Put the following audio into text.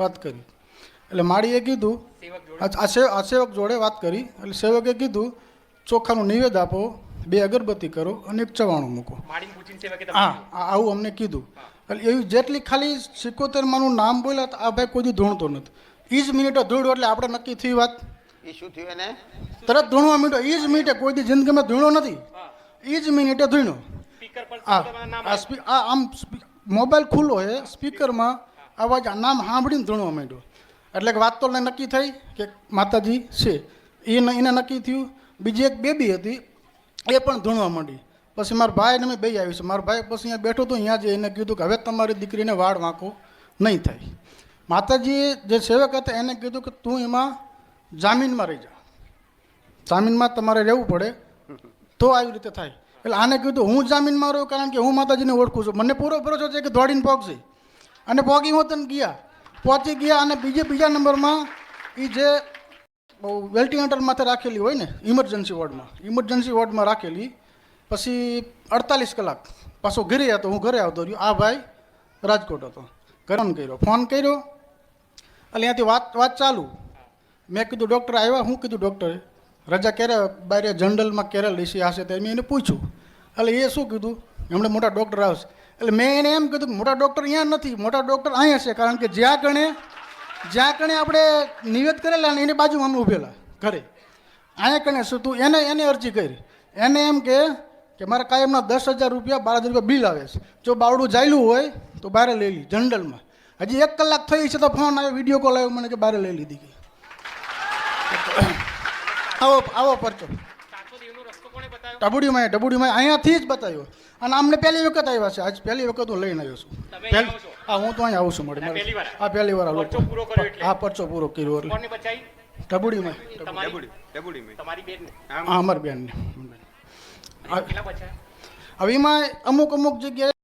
વાત કરી. એટલે માળીએ કીધું આ સેવક જોડે વાત કરી. એટલે સેવકે કીધું ચોખાનું નિવેદ આપો, 2 અગરબત્તી કરો અને 1 ચવાણું મૂકો. હા, આવું અમને કીધું. એટલે એવી જેટલી ખાલી 77 નામ બોલ્યા આ ભાઈ કોઈ દી ધૂણતો નથી. એ જ મિનિટે ધૂળ્યો એટલે આપણે નક્કી થઈ વાત. એ શું થયું એને? તરત ધૂણવા માંડ્યો. એ જ મિનિટે, કોઈ દી જિંદગીમાં ધૂણ્યો નથી. એ જ મિનિટે ધૂણ્યો. આમ મોબાઈલ ખુલ્લો છે, સ્પીકરમાં અવાજ નામ સાંભળીને ધૂણવા માંડ્યો. એટલે વાત તો નક્કી થઈ કે માતાજી છે. એને નક્કી થયું. બીજી એક બેબી હતી, એ પણ ધૂણવા માંડી. પછી મારા ભાઈને મેં બે આવી છે. મારો ભાઈ પછી અહીંયા બેઠો હતો, અહીંયા જ એને કીધું કે હવે તમારી દીકરીને વાળ વાંકો નહીં થાય. માતાજીએ જે સેવક હતા એને કીધું કે તું એમાં જામીનમાં રહી જા, જામીનમાં તમારે રહેવું પડે તો આવી રીતે થાય. એટલે આને કીધું હું જામીનમાં રહ્યો કારણ કે હું માતાજીને ઓળખું છું, મને પૂરો ભરોસો છે કે દોડીને પહોંચશે. અને પહોંચી પહોંચી ગયા. અને બીજા નંબરમાં એ જે વેન્ટિલેટર માથે રાખેલી હોય ને ઇમરજન્સી વોર્ડમાં રાખેલી. પછી 48 કલાક પાછો ઘરે હતો. હું ઘરે આવતો રહ્યો. આ ભાઈ રાજકોટ હતો. ફોન કર્યો એટલે ત્યાંથી વાત ચાલુ. મેં કીધું ડૉક્ટર આવ્યા? હું કીધું ડૉક્ટરે રજા ક્યારે બહાર જનરલમાં ક્યારે લઈશી હશે તે મેં એને પૂછ્યું. એટલે એ શું કીધું એમણે મોટા ડૉક્ટર આવશે. એટલે મેં એને એમ કીધું કે મોટા ડૉક્ટર અહીંયા નથી, મોટા ડૉક્ટર અહીંયા છે. કારણ કે જ્યાં કણે આપણે નિવેદ કરેલા ને એની બાજુમાં અમે ઊભેલા ઘરે. અહીંયા કણે શું તું એને અરજી કરી. એને એમ કે મારા કાયમના 10,000 રૂપિયા 12,000 રૂપિયા બિલ આવે છે. જો બાવડું જાયલું હોય તો બહાર લઈ લી જનરલમાં. હજી 1 કલાક થઈ છે તો ફોન આવ્યો, વિડીયો કોલ આવ્યો મને કે બહાર લઈ લીધી ગઈ. આવો પરચો ડબુડીમાં અહીંયાથી જ બતાવ્યો. અને અમને પહેલી વખત આવ્યા છે. આજ પહેલી વખત હું લઈને આવ્યો છું. હા, હું તો અહીંયા આવું છું. મળે હા, પહેલી વાર હા, પરચો પૂરો કર્યો. ડબુડીમાં હા, અમારી બેન ને. હવે એમાં અમુક જગ્યાએ